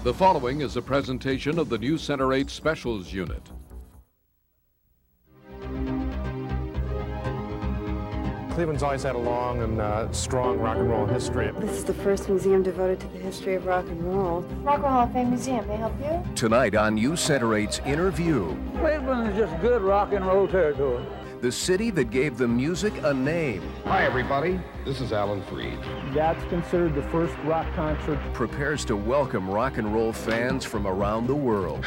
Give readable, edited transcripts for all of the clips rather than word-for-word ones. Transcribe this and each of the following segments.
The following is a presentation of the News Center 8 Specials Unit. Cleveland's always had a long and strong rock and roll history. This is the first museum devoted to the history of rock and roll. Rock and Roll Hall of Fame Museum, may I help you? Tonight on News Center 8's InnerView. Cleveland is just good rock and roll territory. The city that gave the music a name. Hi, everybody. This is Alan Freed. That's considered the first rock concert. Prepares to welcome rock and roll fans from around the world.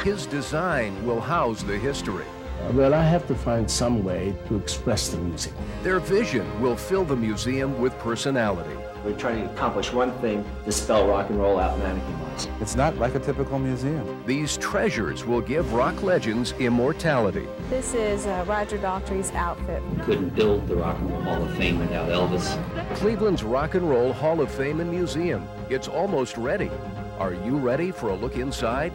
His design will house the history. Well, I have to find some way to express the music. Their vision will fill the museum with personality. We're trying to accomplish one thing, dispel rock and roll out mannequin-wise. It's not like a typical museum. These treasures will give rock legends immortality. This is Roger Daltrey's outfit. Couldn't build the Rock and Roll Hall of Fame without Elvis. Cleveland's Rock and Roll Hall of Fame and Museum. It's almost ready. Are you ready for a look inside?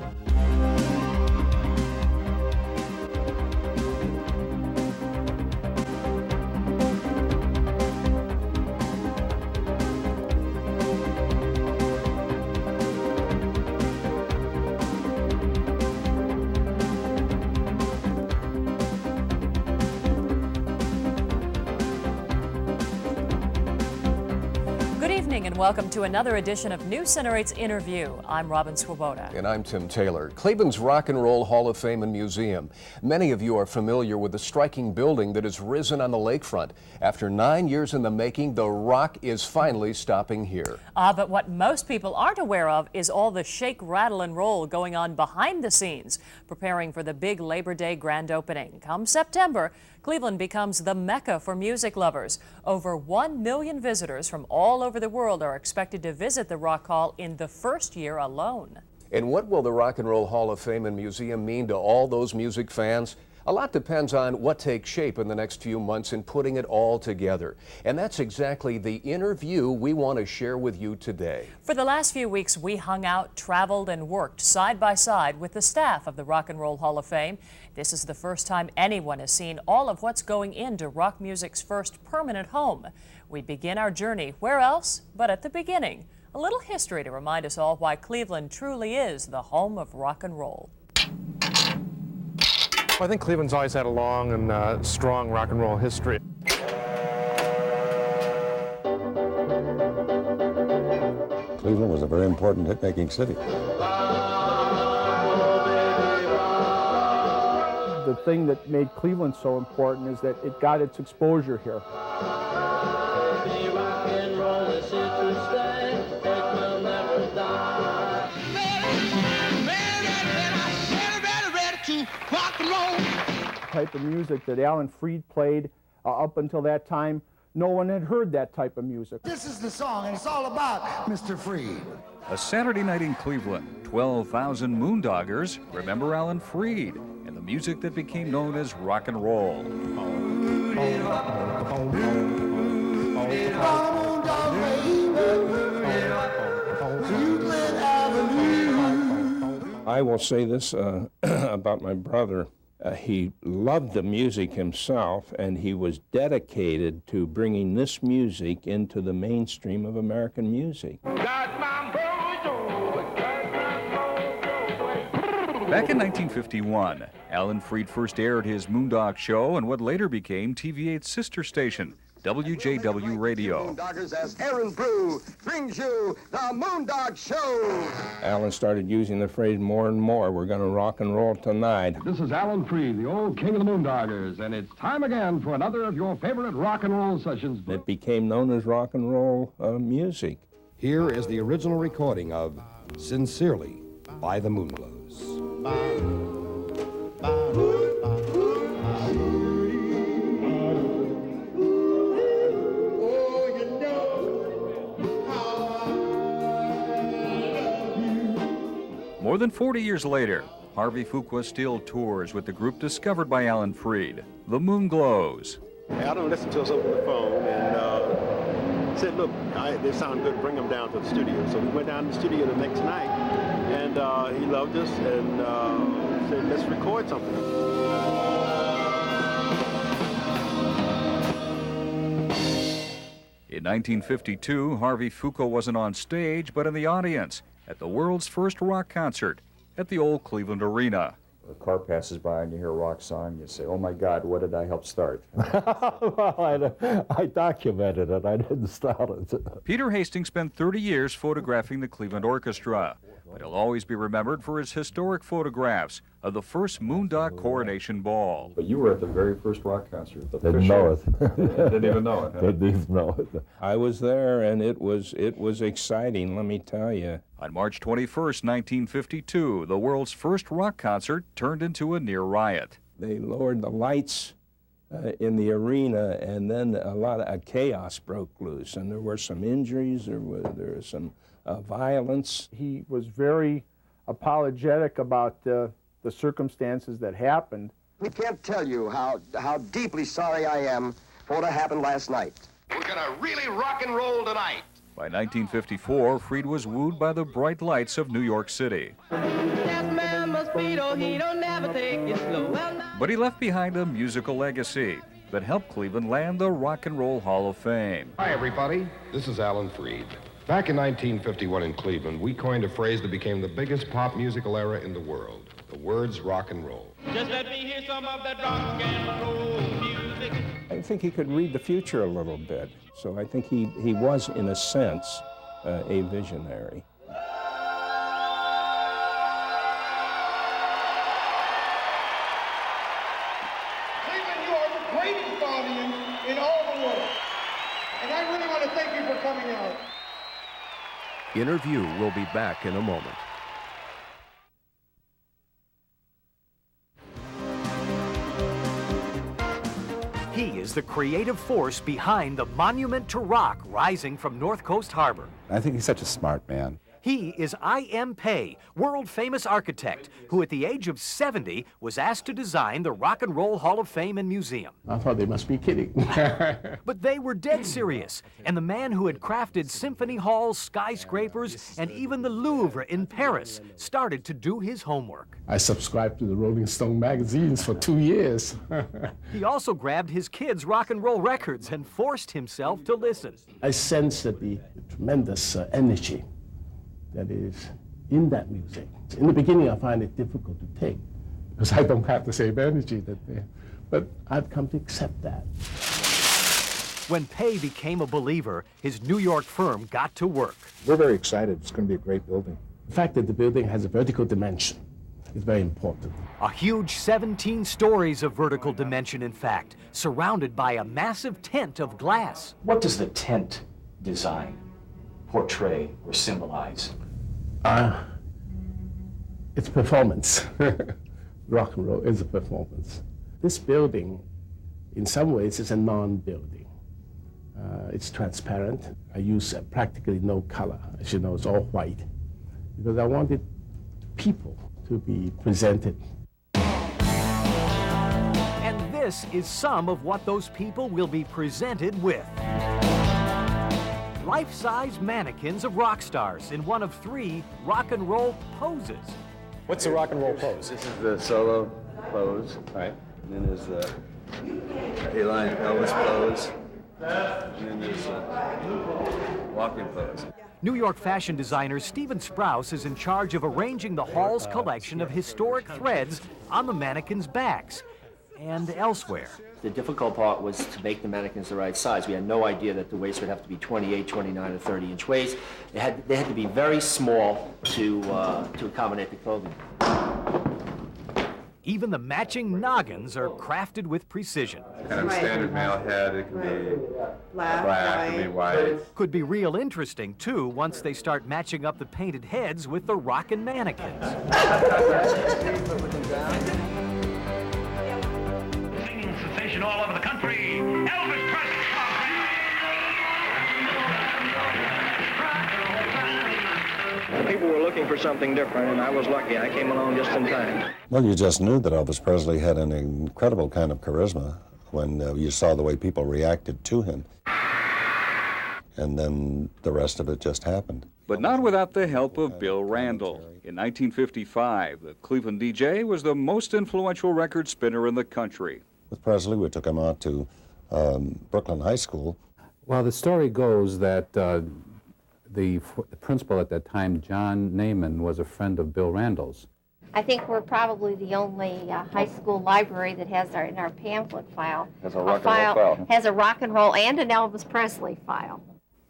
And welcome to another edition of News Center 8's InnerView. I'm Robin Swoboda. And I'm Tim Taylor. Cleveland's Rock and Roll Hall of Fame and Museum. Many of you are familiar with the striking building that has risen on the lakefront. After 9 years in the making, the rock is finally stopping here. But what most people aren't aware of is all the shake, rattle, and roll going on behind the scenes, preparing for the big Labor Day grand opening. Come September, Cleveland becomes the mecca for music lovers. Over 1 million visitors from all over the world are expected to visit the Rock Hall in the first year alone. And what will the Rock and Roll Hall of Fame and Museum mean to all those music fans? A lot depends on what takes shape in the next few months in putting it all together. And that's exactly the InnerView we want to share with you today. For the last few weeks, we hung out, traveled, and worked side by side with the staff of the Rock and Roll Hall of Fame. This is the first time anyone has seen all of what's going into rock music's first permanent home. We begin our journey where else but at the beginning. A little history to remind us all why Cleveland truly is the home of rock and roll. I think Cleveland's always had a long and strong rock and roll history. Cleveland was a very important hit-making city. The thing that made Cleveland so important is that it got its exposure here. Type of music that Alan Freed played up until that time, no one had heard that type of music. This is the song, and it's all about Mr. Freed. A Saturday night in Cleveland, 12,000 moondoggers remember Alan Freed and the music that became known as rock and roll. I will say this about my brother. He loved the music himself, and he was dedicated to bringing this music into the mainstream of American music. Back in 1951, Alan Freed first aired his Moondog show on what later became TV8's sister station, WJW Radio. Moondoggers, as Aaron Brew brings you the Moondog Show. Alan started using the phrase more and more. We're going to rock and roll tonight. This is Alan Freed, the old king of the Moondoggers, and it's time again for another of your favorite rock and roll sessions. It became known as rock and roll music. Here is the original recording of Sincerely by the Moonglows. More than 40 years later, Harvey Fuqua still tours with the group discovered by Alan Freed, the Moonglows. Alan listened to us over the phone and said, look, they sound good, bring them down to the studio. So we went down to the studio the next night, and he loved us and said, let's record something. In 1952, Harvey Fuqua wasn't on stage, but in the audience, at the world's first rock concert at the old Cleveland Arena. A car passes by and you hear a rock song, you say, oh my God, what did I help start? Well, I documented it, I didn't start it. Peter Hastings spent 30 years photographing the Cleveland Orchestra, but he'll always be remembered for his historic photographs of the first Moondog Coronation Ball. But you were at the very first rock concert. Didn't know it. Didn't even know it. Huh? Didn't even know it. I was there, and it was exciting, let me tell you. On March 21st, 1952, the world's first rock concert turned into a near riot. They lowered the lights in the arena, and then a lot of chaos broke loose, and there were some injuries, there was some violence. He was very apologetic about the circumstances that happened. We can't tell you how deeply sorry I am for what happened last night. We're gonna really rock and roll tonight. By 1954, Freed was wooed by the bright lights of New York City. But he left behind a musical legacy that helped Cleveland land the Rock and Roll Hall of Fame. Hi, everybody. This is Alan Freed. Back in 1951 in Cleveland, we coined a phrase that became the biggest pop musical era in the world. The words rock and roll. Just let me hear some of that rock and roll music. I think he could read the future a little bit. So I think he was, in a sense, a visionary. Cleveland, you are the greatest audience in all the world. And I really want to thank you for coming out. InnerView will be back in a moment. He is the creative force behind the monument to rock rising from North Coast Harbor. I think he's such a smart man. He is I.M. Pei, world-famous architect, who at the age of 70 was asked to design the Rock and Roll Hall of Fame and Museum. I thought they must be kidding. But they were dead serious, and the man who had crafted symphony halls, skyscrapers, and even the Louvre in Paris started to do his homework. I subscribed to the Rolling Stone magazines for 2 years. He also grabbed his kids' rock and roll records and forced himself to listen. I sensed that the tremendous energy that is in that music. In the beginning, I find it difficult to take because I don't have the same energy that they, but I've come to accept that. When Pei became a believer, his New York firm got to work. We're very excited. It's going to be a great building. The fact that the building has a vertical dimension is very important. A huge 17 stories of vertical dimension, in fact, surrounded by a massive tent of glass. What does the tent design portray or symbolize? It's performance. Rock and roll is a performance. This building, in some ways, is a non-building. It's transparent. I use practically no color. As you know, it's all white because I wanted people to be presented. And this is some of what those people will be presented with. Life-size mannequins of rock stars in one of 3 rock and roll poses. What's the rock and roll pose? This is the solo pose. Right. And then there's the A-line Elvis pose. And then there's the walking pose. New York fashion designer Stephen Sprouse is in charge of arranging the hall's collection of historic threads on the mannequins' backs and elsewhere. The difficult part was to make the mannequins the right size. We had no idea that the waist would have to be 28, 29, or 30-inch waist. They had to be very small to accommodate the clothing. Even the matching noggins are crafted with precision. Kind of standard male head. It can be black, it can be white. Could be real interesting, too, once they start matching up the painted heads with the rockin' mannequins. Singing sensation all over the country, Elvis Presley. People were looking for something different, and I was lucky. I came along just in time. Well, you just knew that Elvis Presley had an incredible kind of charisma when you saw the way people reacted to him. And then the rest of it just happened. But not without the help of Bill Randall. In 1955, the Cleveland DJ was the most influential record spinner in the country. With Presley, we took him out to Brooklyn High School. Well, the story goes that The principal at that time, John Naiman, was a friend of Bill Randall's. I think we're probably the only high school library that has in our pamphlet file Has a rock and roll file. has a rock and roll and an Elvis Presley file.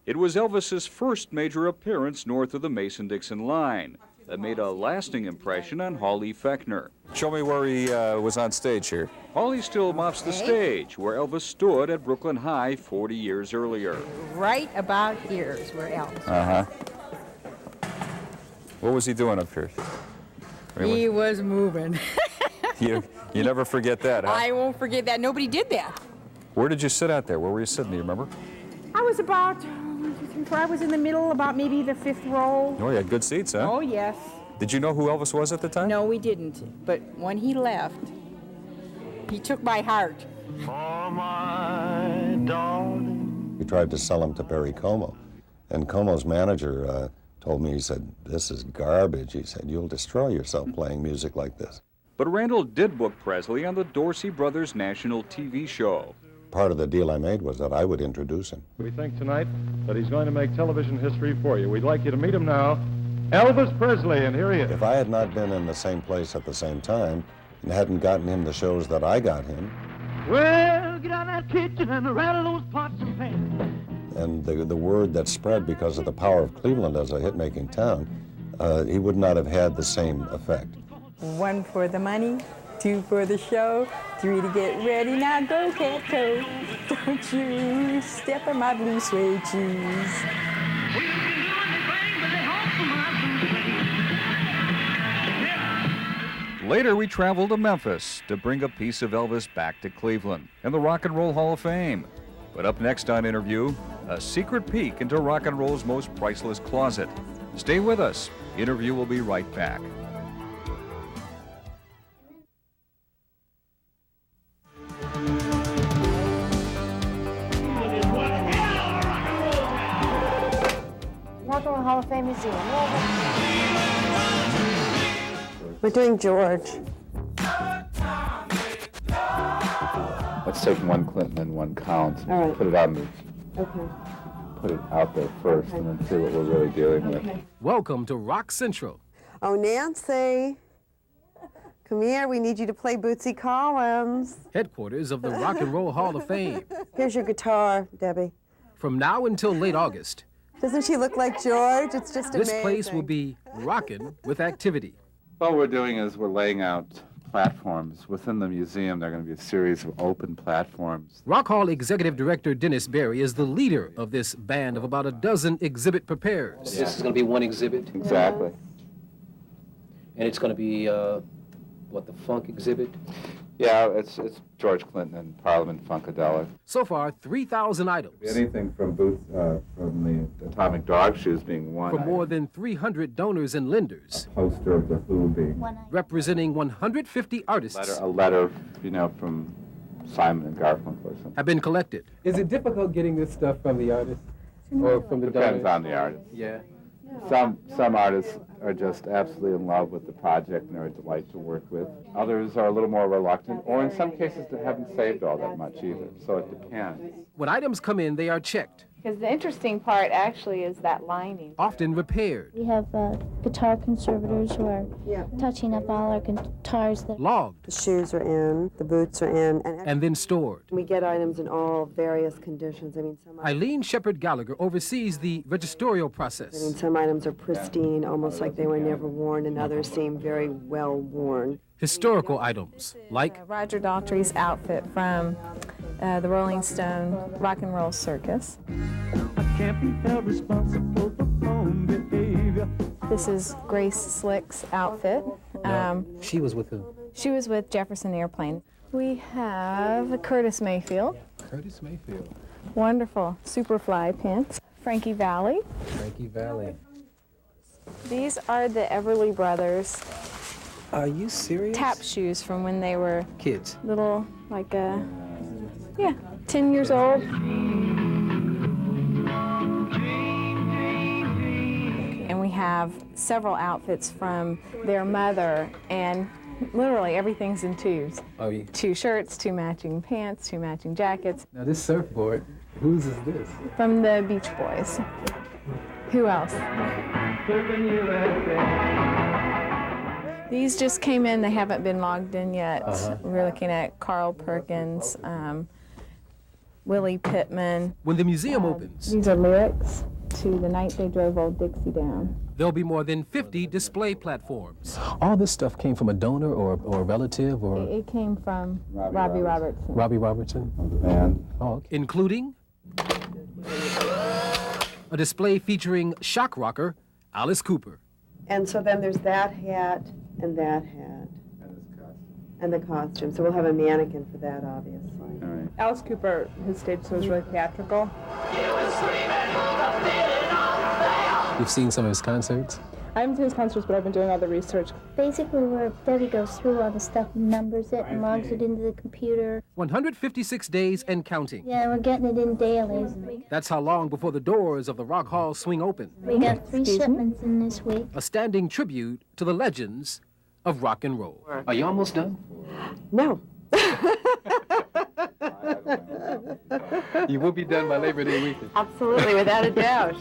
It was Elvis's first major appearance north of the Mason-Dixon line that made a lasting impression on Hawley Fechner. Show me where he was on stage here. Hawley still mops the stage where Elvis stood at Brooklyn High 40 years earlier. Right about here is where Elvis. Uh-huh. What was he doing up here? He was moving. You never forget that, huh? I won't forget that. Nobody did that. Where did you sit out there? Where were you sitting? Do you remember? I was about, I was in the middle, about maybe the 5th row. Oh, you had good seats, huh? Oh, yes. Did you know who Elvis was at the time? No, we didn't. But when he left, he took my heart. For my darling. We tried to sell him to Perry Como, and Como's manager told me, he said, "This is garbage." He said, "You'll destroy yourself playing music like this." But Randall did book Presley on the Dorsey Brothers national TV show. Part of the deal I made was that I would introduce him. We think tonight that he's going to make television history for you. We'd like you to meet him now, Elvis Presley, and here he is. If I had not been in the same place at the same time and hadn't gotten him the shows that I got him, well, get out of that kitchen and rattle those pots and pans. and the word that spread because of the power of Cleveland as a hit-making town, he would not have had the same effect. 1 for the money, 2 for the show, 3 to get ready. Now go, Cat-Toe. Don't you step on my blue suede shoes. Later, we traveled to Memphis to bring a piece of Elvis back to Cleveland and the Rock and Roll Hall of Fame. But up next on InnerView, a secret peek into rock and roll's most priceless closet. Stay with us. InnerView will be right back. Rock and Roll Hall of Fame Museum. We're doing George. Let's take one Clinton and one Collins. All right. Put it out. Okay. Put it out there first, and then see what we're really dealing with. Welcome to Rock Central. Oh, Nancy. Come here, we need you to play Bootsy Collins. Headquarters of the Rock and Roll Hall of Fame. Here's your guitar, Debbie. From now until late August, Doesn't she look like George? It's just amazing. this place will be rockin' with activity. What we're doing is we're laying out platforms. Within the museum, there are going to be a series of open platforms. Rock Hall Executive Director Dennis Berry is the leader of this band of about a dozen exhibit preparers. This is going to be one exhibit? Exactly. And it's going to be, what, the funk exhibit? Yeah, it's George Clinton and Parliament Funkadelic. So far, 3,000 items. Anything from from the Atomic Dog Shoes being one. From more than 300 donors and lenders. A poster of the Who being. Representing 150 artists. A letter, from Simon and Garfunkel or something. Have been collected. Is it difficult getting this stuff from the artists or from the donors? Depends on the artist. Yeah. Some artists are just absolutely in love with the project and they're a delight to work with. Others are a little more reluctant, or in some cases they haven't saved all that much either, so it depends. When items come in, they are checked. Because the interesting part actually is that lining. Often repaired. We have guitar conservators who are touching up all our guitars. Logged. The shoes are in, the boots are in. And then stored. We get items in all various conditions. I mean, Eileen Shepard Gallagher oversees the registorial process. some items are pristine, almost like they were never worn, and others seem very well worn. Historical items, like Roger Daltrey's outfit from the Rolling Stone Rock and Roll Circus. This is Grace Slick's outfit. She was with who? She was with Jefferson Airplane. We have Curtis Mayfield. Curtis Mayfield. Wonderful Superfly pants. Frankie Valli. Frankie Valli. These are the Everly Brothers. Are you serious? Tap shoes from when they were kids. Little, 10 years old. And we have several outfits from their mother, and literally everything's in twos. Oh, yeah. 2 shirts, 2 matching pants, 2 matching jackets. Now this surfboard, whose is this? From the Beach Boys. Who else? These just came in. They haven't been logged in yet. We're looking at Carl Perkins, Willie Pittman. When the museum opens, These are lyrics to The Night They Drove Old Dixie Down. there'll be more than 50 display platforms. All this stuff came from a donor or a relative or It came from Robbie Robertson. Robbie Robertson? Man. Oh, okay. Including a display featuring shock rocker Alice Cooper. And so then there's that hat and that hat. And the costume. So we'll have a mannequin for that, obviously. Alice Cooper, his stage show was really theatrical. You've seen some of his concerts? I haven't seen his concerts, but I've been doing all the research. Basically, where Debbie goes through all the stuff, numbers it, and logs it into the computer. 156 days and counting. Yeah, we're getting it in daily. That's how long before the doors of the Rock Hall swing open. We got 3 shipments in this week. A standing tribute to the legends of rock and roll. Are you almost done? No. You will be done by Labor Day weekend. Absolutely, without a doubt.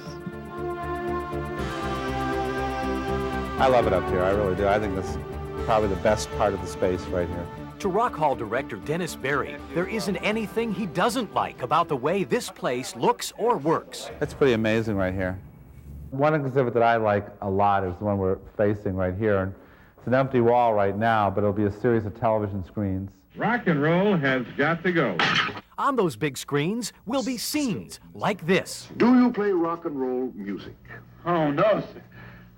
I love it up here, I really do. I think this is probably the best part of the space right here. To Rock Hall director Dennis Berry, there isn't anything he doesn't like about the way this place looks or works. It's pretty amazing right here. One exhibit that I like a lot is the one we're facing right here. And it's an empty wall right now, but it'll be a series of television screens. Rock and roll has got to go. On those big screens will be scenes like this. Do you play rock and roll music? Oh, no, sir.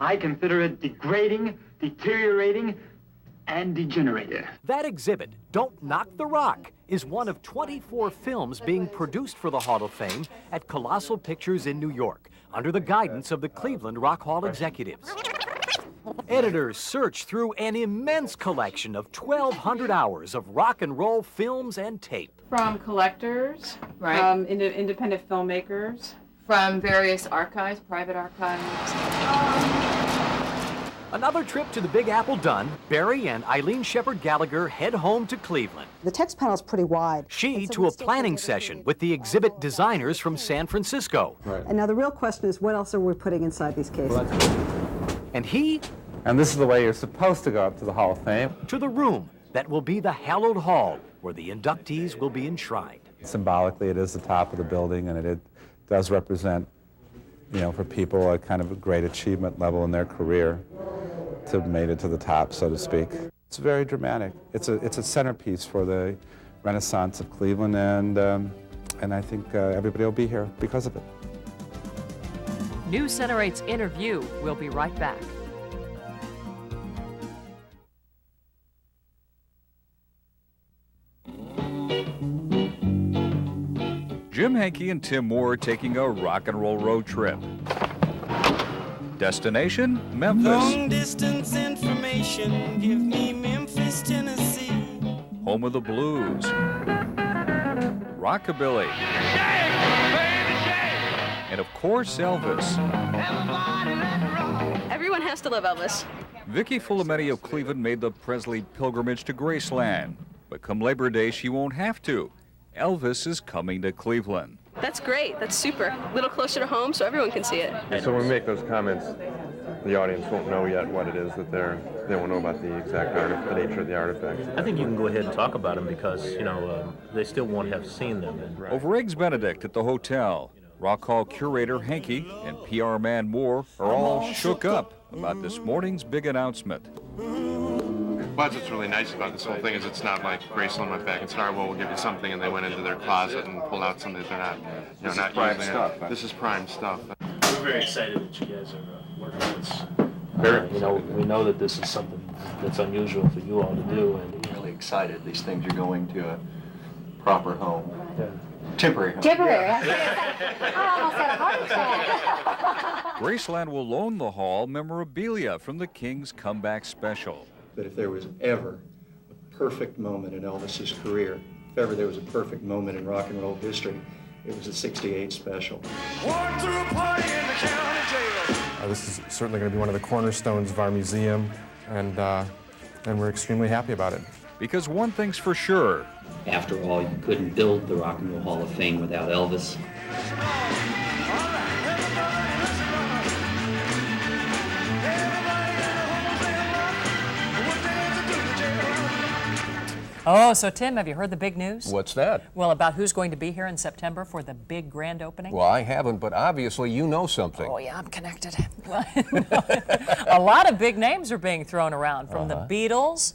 I consider it degrading, deteriorating, and degenerating. That exhibit, Don't Knock the Rock, is one of 24 films being produced for the Hall of Fame at Colossal Pictures in New York, under the guidance of the Cleveland Rock Hall executives. Editors search through an immense collection of 1,200 hours of rock and roll films and tape. From collectors, Right. from independent filmmakers. From various archives, private archives. Another trip to the Big Apple done, Barry and Eileen Shepard Gallagher head home to Cleveland. The text panel is pretty wide. She to a planning session with the exhibit designers from San Francisco. And now the real question is, what else are we putting inside these cases? And he... And this is the way you're supposed to go up to the Hall of Fame. To the room that will be the hallowed hall, where the inductees will be enshrined. Symbolically, it is the top of the building, and it does represent, you know, for people a kind of a great achievement level in their career to have made it to the top, so to speak. It's very dramatic. It's a centerpiece for the Renaissance of Cleveland, and I think everybody will be here because of it. News Center 8's InnerView. We'll be right back. Jim Hankey and Tim Moore are taking a rock and roll road trip. Destination, Memphis. Long distance information, give me Memphis, Tennessee. Home of the blues. Rockabilly. And of course, Elvis. Everyone has to love Elvis. Vicki Fullamenti of Cleveland made the Presley pilgrimage to Graceland. But come Labor Day, she won't have to. Elvis is coming to Cleveland. That's great. That's super. A little closer to home so everyone can see it. So when we make those comments, the audience won't know yet what it is that they won't know about the exact the nature of the artifacts. I think you can go ahead and talk about them because, you know, they still won't have seen them. Over Eggs Benedict at the hotel, Rock Hall curator Hankey and PR man Moore are all shook up about this morning's big announcement. But what's really nice about this whole thing is it's not like Graceland went back and said, all right, well, we'll give you something, and they went into their closet and pulled out something that they're not, you know, not prime using. stuff, huh? This is prime stuff. We're very excited that you guys are working on this. You know, we know that this is something that's unusual for you all to do, and Really excited. These things are going to a proper home. Yeah. Temporary home. Temporary. I almost had a heart attack. Graceland will loan the hall memorabilia from the King's Comeback Special. But if there was ever a perfect moment in Elvis's career, if ever there was a perfect moment in rock and roll history, it was the '68 special. This is certainly going to be one of the cornerstones of our museum, and we're extremely happy about it. Because one thing's for sure. After all, you couldn't build the Rock and Roll Hall of Fame without Elvis. Oh, so Tim, have you heard the big news? What's that? Well, about who's going to be here in September for the big grand opening? Well, I haven't, but obviously you know something. Oh, yeah, I'm connected. Well, a lot of big names are being thrown around, from the Beatles,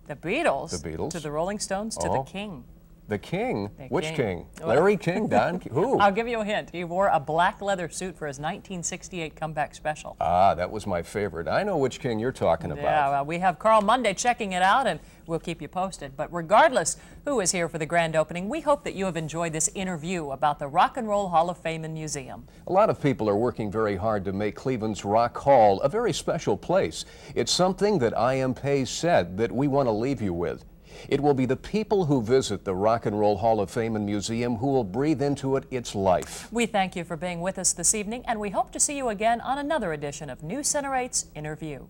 to the Rolling Stones, to the King. The King? The Which King? King? Larry King? Don? Who? I'll give you a hint. He wore a black leather suit for his 1968 comeback special. Ah, that was my favorite. I know which King you're talking about. Yeah, well, we have Carl Monday checking it out, and we'll keep you posted. But regardless who is here for the grand opening, we hope that you have enjoyed this interview about the Rock and Roll Hall of Fame and Museum. A lot of people are working very hard to make Cleveland's Rock Hall a very special place. It's something that I.M. Pei said that we want to leave you with. It will be the people who visit the Rock and Roll Hall of Fame and Museum who will breathe into it its life. We thank you for being with us this evening, and we hope to see you again on another edition of News Center 8's InnerView.